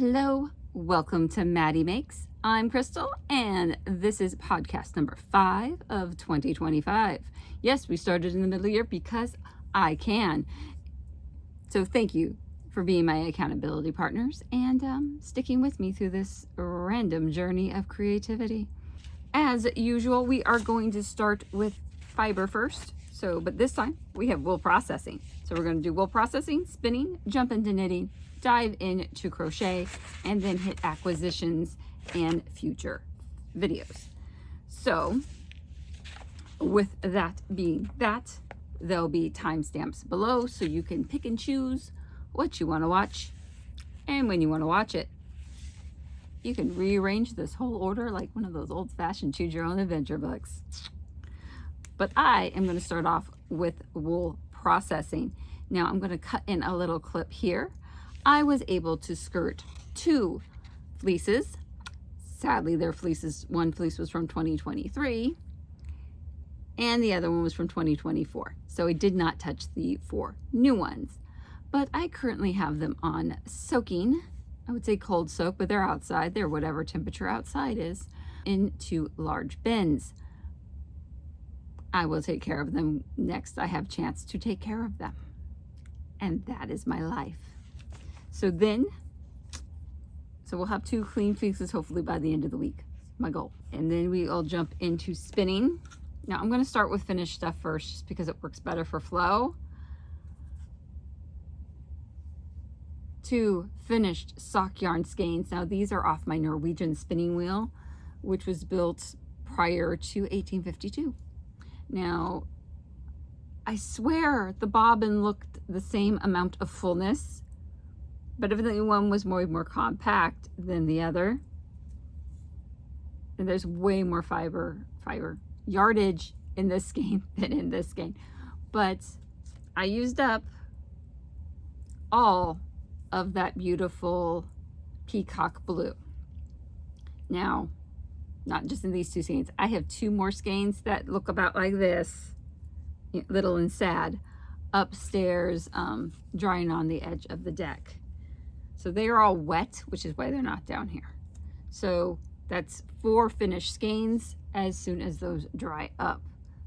Hello, welcome to Maddie Makes. I'm Crystal, and this is podcast number 5 of 2025. Yes, we started in the middle of the year because I can. So thank you for being my accountability partners and sticking with me through this random journey of creativity. As usual, we are going to start with fiber first. But this time we have wool processing. So we're going to do wool processing, spinning, jump into knitting, dive into crochet, and then hit acquisitions and future videos. So with that being that, there'll be timestamps below so you can pick and choose what you want to watch and when you want to watch it. You can rearrange this whole order like one of those old-fashioned choose your own adventure books. But I am going to start off with wool processing. Now I'm going to cut in a little clip here. I was able to skirt 2 fleeces. Sadly, their fleeces, one fleece was from 2023 and the other one was from 2024. So I did not touch the 4 new ones, but I currently have them on soaking. I would say cold soak, but they're outside. They're whatever temperature outside is, into large bins. I will take care of them next I have a chance to take care of them. And that is my life. So we'll have 2 clean fleeces hopefully by the end of the week. My goal. And then we'll jump into spinning. Now I'm going to start with finished stuff first just because it works better for flow. 2 finished sock yarn skeins. Now these are off my Norwegian Spinning Wheel, which was built prior to 1852. Now, I swear the bobbin looked the same amount of fullness, but evidently one was more compact than the other. And there's way more fiber yardage in this skein than in this skein. But I used up all of that beautiful peacock blue. Now, not just in these 2 skeins. I have 2 more skeins that look about like this, little and sad, upstairs, drying on the edge of the deck. So they are all wet, which is why they're not down here. So that's 4 finished skeins as soon as those dry up.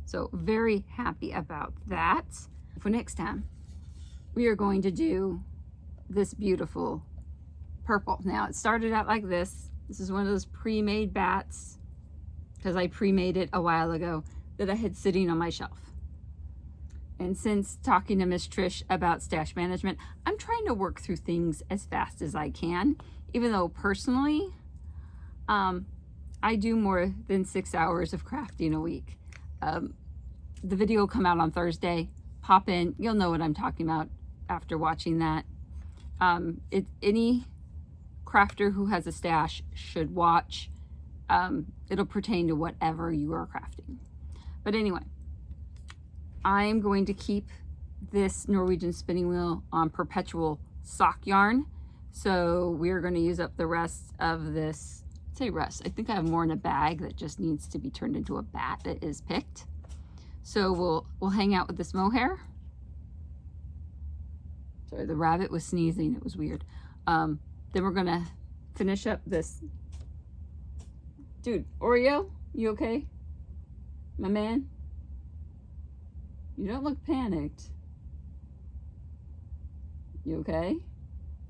So very happy about that. For next time, we are going to do this beautiful purple. Now it started out like this. This is one of those pre-made bats, because I pre-made it a while ago, that I had sitting on my shelf. And since talking to Miss Trish about stash management, I'm trying to work through things as fast as I can, even though personally, I do more than 6 hours of crafting a week. The video will come out on Thursday. Pop in, you'll know what I'm talking about after watching that. Any crafter who has a stash should watch. It'll pertain to whatever you are crafting. But anyway, I am going to keep this Norwegian Spinning Wheel on perpetual sock yarn. So we're going to use up the rest of this. I think I have more in a bag that just needs to be turned into a bat that is picked. So we'll hang out with this mohair. Sorry, the rabbit was sneezing. It was weird. Then we're gonna finish up this. Dude, Oreo, you okay? My man? You don't look panicked. You okay?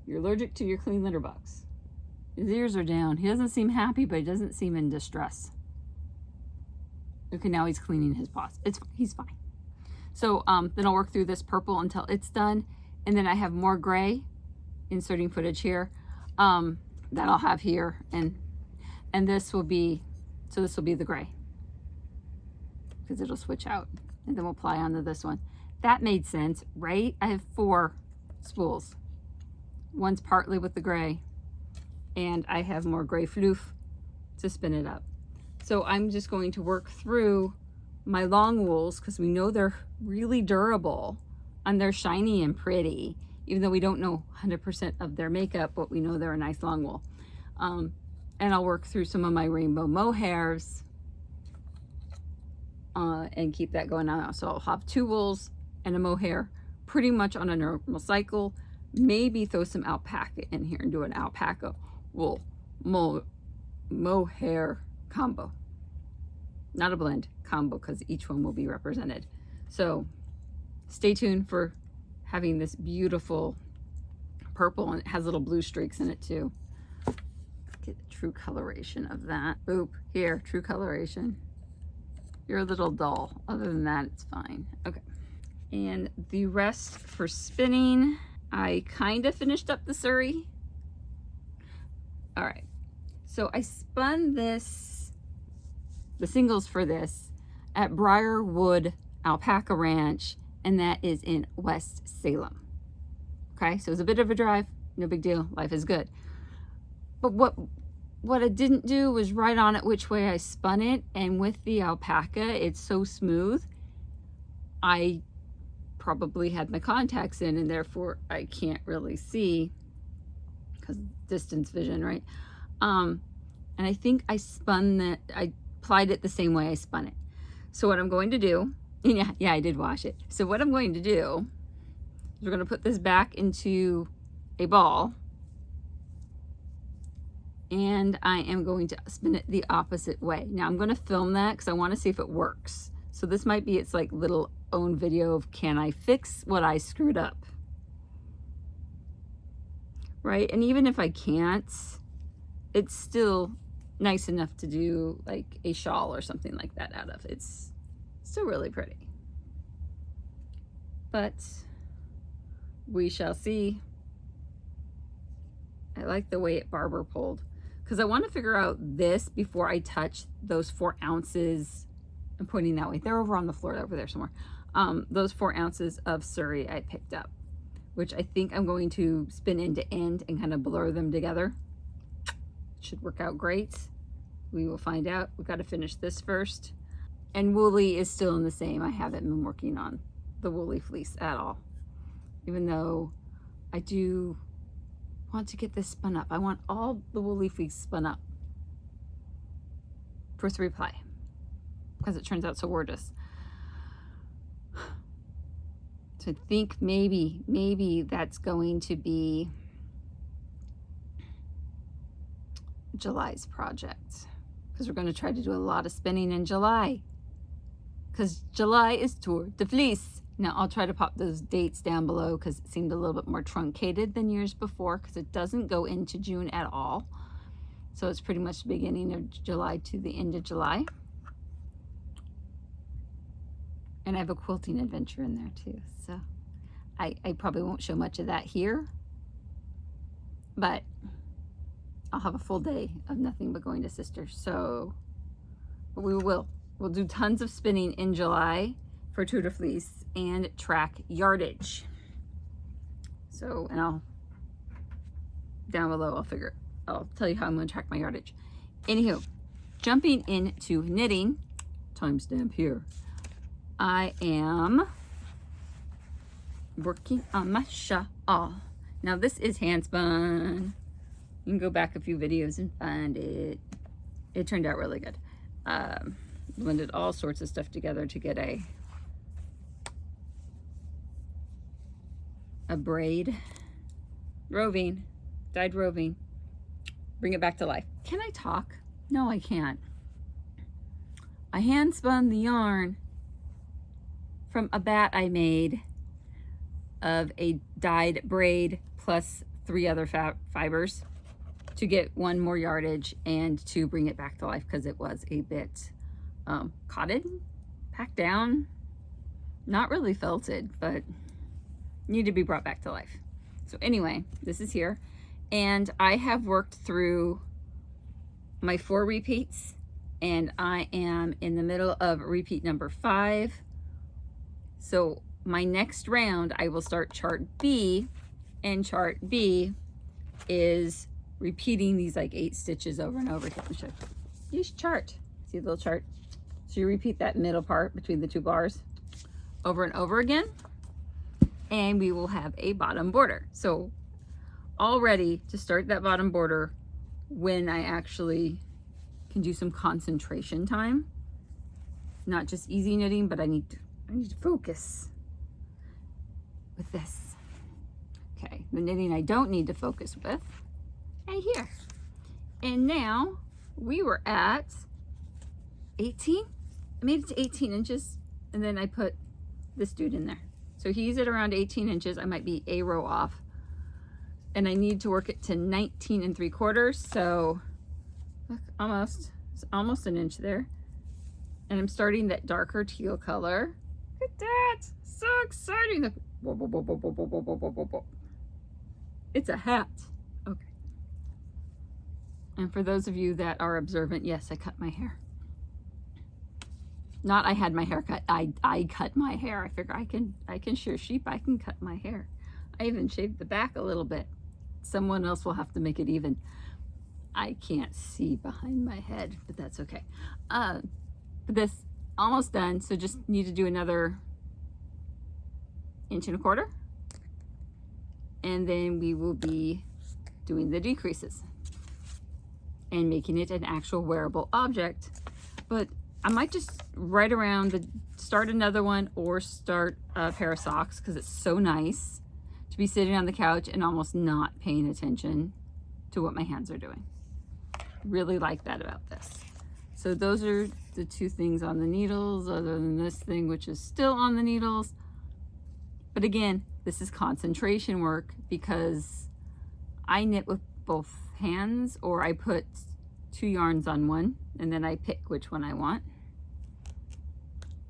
You're allergic to your clean litter box. His ears are down. He doesn't seem happy, but he doesn't seem in distress. Okay, now he's cleaning his paws. He's fine. So then I'll work through this purple until it's done. And then I have more gray, inserting footage here, that I'll have here, and this will be the gray, because it'll switch out, and then we'll apply onto this one. That made sense, right? I have 4 spools. One's partly with the gray, and I have more gray floof to spin it up. So I'm just going to work through my long wools, because we know they're really durable and they're shiny and pretty, even though we don't know 100% of their makeup, but we know they're a nice long wool. And I'll work through some of my rainbow mohairs and keep that going on. So I'll have 2 wools and a mohair pretty much on a normal cycle. maybe throw some alpaca in here and do an alpaca wool mohair combo. Not a blend, combo, because each one will be represented. So stay tuned for having this beautiful purple, and it has little blue streaks in it too. Get the true coloration of that. Oop, here, true coloration. You're a little dull. Other than that, it's fine. Okay. And the rest for spinning, I kind of finished up the Surrey. All right. So I spun this, the singles for this, at Briarwood Alpaca Ranch, and that is in West Salem. Okay, so it's a bit of a drive, no big deal, life is good. But what I didn't do was write on it which way I spun it, and with the alpaca, it's so smooth, I probably had my contacts in, and therefore I can't really see, because distance vision, right? And I think I spun that, I applied it the same way I spun it. So what I'm going to do, yeah, I did wash it. So what I'm going to do is we're going to put this back into a ball, and I am going to spin it the opposite way. Now I'm going to film that because I want to see if it works. So this might be its like little own video of, can I fix what I screwed up? Right? And even if I can't, it's still nice enough to do like a shawl or something like that out of. It's still really pretty. But we shall see. I like the way it barber pulled, because I want to figure out this before I touch those 4 ounces. I'm pointing that way. They're over on the floor over there somewhere. Those 4 ounces of Surrey I picked up, which I think I'm going to spin end to end and kind of blur them together. Should work out great. We will find out. We've got to finish this first. And woolly is still in the same. I haven't been working on the woolly fleece at all, even though I do want to get this spun up. I want all the woolly fleece spun up for 3 ply, because it turns out so gorgeous. So I think maybe that's going to be July's project, because we're going to try to do a lot of spinning in July, because July is Tour de Fleece. Now I'll try to pop those dates down below, because it seemed a little bit more truncated than years before, because it doesn't go into June at all. So it's pretty much the beginning of July to the end of July. And I have a quilting adventure in there too. So I probably won't show much of that here, but I'll have a full day of nothing but going to Sisters. So we'll do tons of spinning in July for Tour de Fleece and track yardage. So, and I'll down below, I'll tell you how I'm going to track my yardage. Anywho, jumping into knitting, timestamp here. I am working on my shawl. Now this is hand spun. You can go back a few videos and find it. It turned out really good. Blended all sorts of stuff together to get a braid. Roving, dyed roving. Bring it back to life. Can I talk? No, I can't. I hand spun the yarn from a bat I made of a dyed braid plus 3 other fibers to get 1 more yardage and to bring it back to life, because it was a bit cotted, packed down, not really felted, but need to be brought back to life. So anyway, this is here, and I have worked through my 4 repeats, and I am in the middle of repeat number 5. So my next round, I will start chart B, and chart B is repeating these like 8 stitches over and over. Let me show you. Use chart. See the little chart? So you repeat that middle part between the 2 bars over and over again, and we will have a bottom border. So all ready to start that bottom border when I actually can do some concentration time. Not just easy knitting, but I need to focus with this. Okay, the knitting I don't need to focus with, right here. And now we were at 18. I made it to 18 inches, and then I put this dude in there. So he's at around 18 inches. I might be a row off. And I need to work it to 19 3/4. So look, it's almost an inch there. And I'm starting that darker teal color. Look at that, so exciting. Look. Whoa, whoa, whoa, whoa, whoa, whoa, whoa, whoa, whoa, whoa. It's a hat. Okay. And for those of you that are observant, yes, I cut my hair. Not I had my hair cut. I cut my hair. I figure I can shear sheep. I can cut my hair. I even shaved the back a little bit. Someone else will have to make it even. I can't see behind my head, but that's okay. But this almost done. So just need to do another 1 1/4 inches. And then we will be doing the decreases and making it an actual wearable object. But I might just right around start another one or start a pair of socks, because it's so nice to be sitting on the couch and almost not paying attention to what my hands are doing. Really like that about this. So those are the two things on the needles, other than this thing, which is still on the needles. But again, this is concentration work, because I knit with both hands, or I put 2 yarns on one and then I pick which one I want.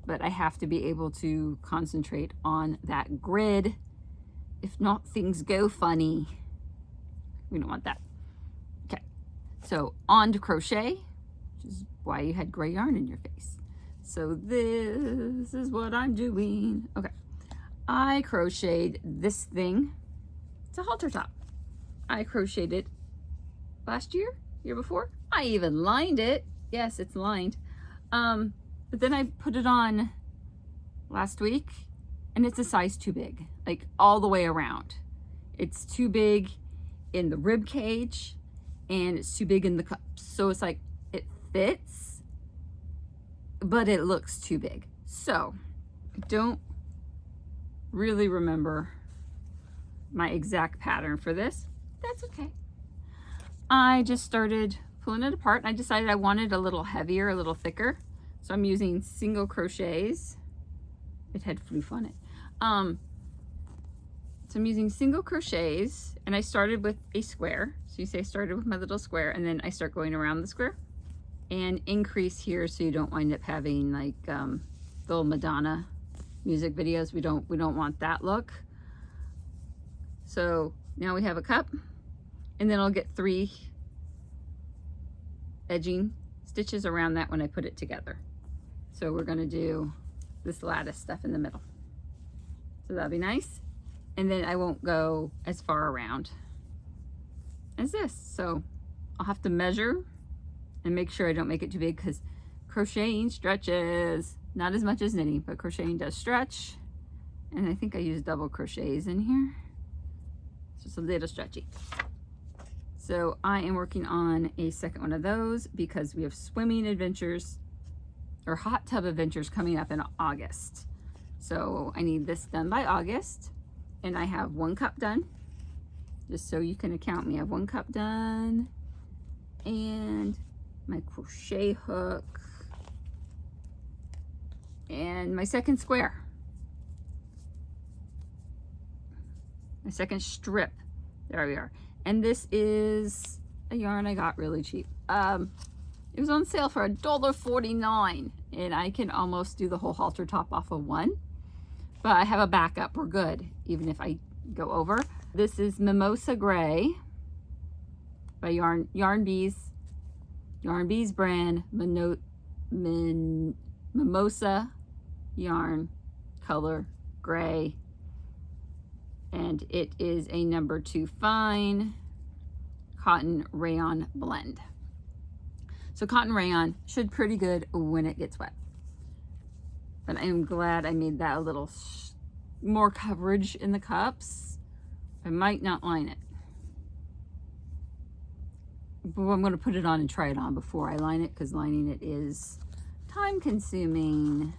But I have to be able to concentrate on that grid. If not, things go funny. We don't want that. Okay, so on to crochet, which is why you had gray yarn in your face. So this is what I'm doing. Okay, I crocheted this thing. It's a halter top. I crocheted it last year before. I even lined it. Yes, it's lined. But then I put it on last week, and it's a size too big, like all the way around. It's too big in the rib cage, and it's too big in the cups. So it's like, it fits, but it looks too big. So I don't really remember my exact pattern for this. That's okay. I just started pulling it apart, and I decided I wanted a little heavier, a little thicker. So I'm using single crochets. It had floof on it. So I'm using single crochets, and I started with a square. So you say I started with my little square, and then I start going around the square and increase here, so you don't wind up having like the old Madonna music videos. We don't want that look. So now we have a cup, and then I'll get 3 edging stitches around that when I put it together. So we're going to do this lattice stuff in the middle. So that'll be nice. And then I won't go as far around as this. So I'll have to measure and make sure I don't make it too big, because crocheting stretches. Not as much as knitting, but crocheting does stretch. And I think I used double crochets in here. It's just a little stretchy. So I am working on a second one of those, because we have swimming adventures or hot tub adventures coming up in August. So I need this done by August, and I have 1 cup done, just so you can account me. I have 1 cup done, and my crochet hook, and my second square, my second strip. There we are. And this is a yarn I got really cheap. It was on sale for $1.49, and I can almost do the whole halter top off of one, but I have a backup. We're good, even if I go over. This is Mimosa Gray by Yarn Bees brand, Mimosa yarn, color gray, and it is a number 2 fine cotton rayon blend. So cotton rayon should pretty good when it gets wet, but I'm glad I made that a little more coverage in the cups. I might not line it, but I'm going to put it on and try it on before I line it, because lining it is time consuming.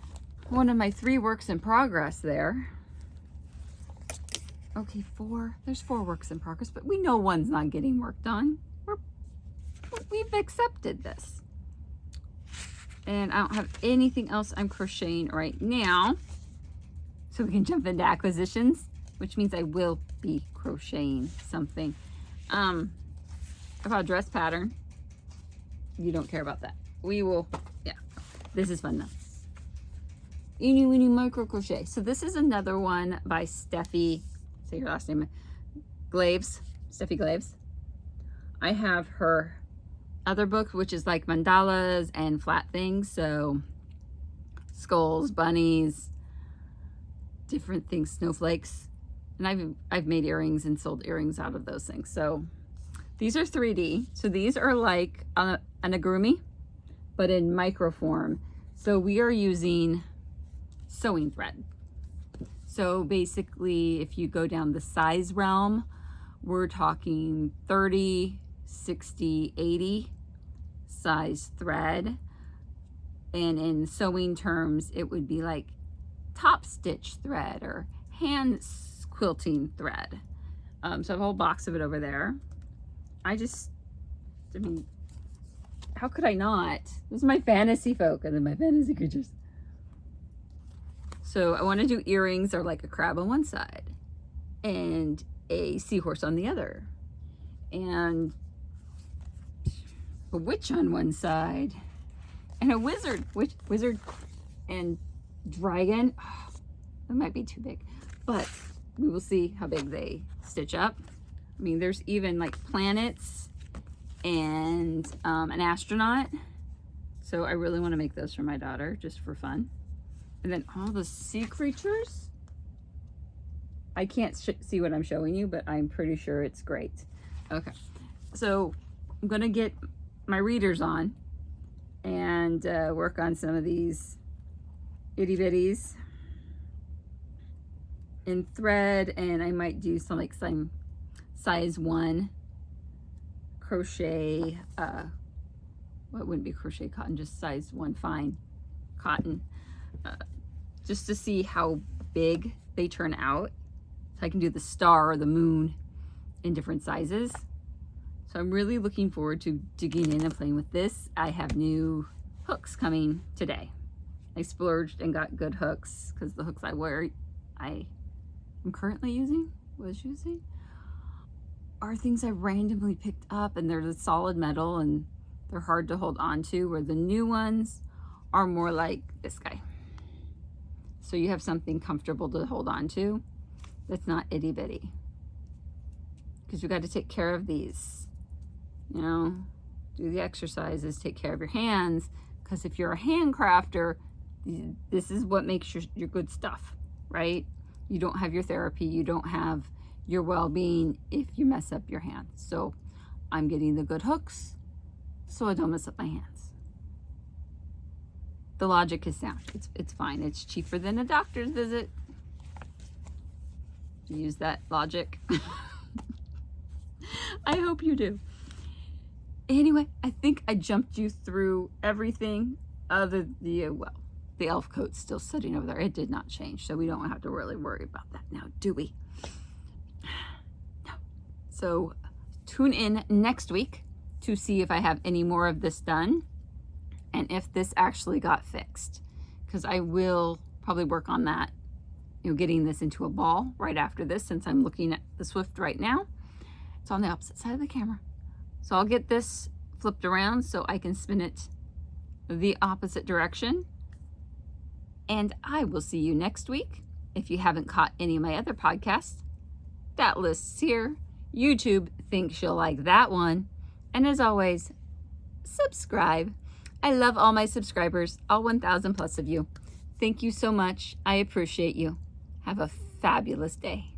One of my 3 works in progress there Okay, there's 4 works in progress, but we know one's not getting work done. We've accepted this. And I don't have anything else I'm crocheting right now. So we can jump into acquisitions, which means I will be crocheting something. About dress pattern. You don't care about that. We will, yeah. This is fun though. Eeny weeny micro crochet. So this is another one by Steffi. Say her last name. Glaves. Steffi Glaves. I have her other book, which is like mandalas and flat things. So skulls, bunnies, different things, snowflakes. And I've made earrings and sold earrings out of those things. So these are 3D. So these are like an agurumi, but in micro form. So we are using sewing thread. So basically, if you go down the size realm, we're talking 30, 60, 80 size thread. And in sewing terms, it would be like top stitch thread or hand quilting thread. So I have a whole box of it over there. I mean, how could I not? This is my fantasy folk and then my fantasy creatures. So I want to do earrings or like a crab on one side and a seahorse on the other and a witch on one side and a wizard and dragon. Oh, that might be too big, but we will see how big they stitch up. I mean, there's even like planets and an astronaut. So I really want to make those for my daughter just for fun. And then all the sea creatures. I can't see what I'm showing you, but I'm pretty sure it's great. Okay, so I'm gonna get my readers on and work on some of these itty bitties in thread, and I might do some size 1 crochet, what wouldn't be crochet cotton, just size 1 fine cotton. Just to see how big they turn out. So I can do the star or the moon in different sizes. So I'm really looking forward to digging in and playing with this. I have new hooks coming today. I splurged and got good hooks because the hooks I'm currently using, are things I randomly picked up, and they're the solid metal and they're hard to hold on to, where the new ones are more like this guy. So you have something comfortable to hold on to that's not itty bitty. Because you got to take care of these, you know, do the exercises, take care of your hands. Because if you're a hand crafter, this is what makes your good stuff, right? You don't have your therapy, you don't have your well-being if you mess up your hands. So I'm getting the good hooks so I don't mess up my hands. The logic is sound. It's fine. It's cheaper than a doctor's visit. Use that logic. I hope you do. Anyway, I think I jumped you through everything other the elf coat's still sitting over there. It did not change, so we don't have to really worry about that now, do we? No. So tune in next week to see if I have any more of this done and if this actually got fixed, because I will probably work on that, you know, getting this into a ball right after this, since I'm looking at the Swift right now. It's on the opposite side of the camera. So I'll get this flipped around so I can spin it the opposite direction. And I will see you next week. If you haven't caught any of my other podcasts, that list's here. YouTube thinks you'll like that one. And as always, subscribe. I love all my subscribers, all 1,000 plus of you. Thank you so much. I appreciate you. Have a fabulous day.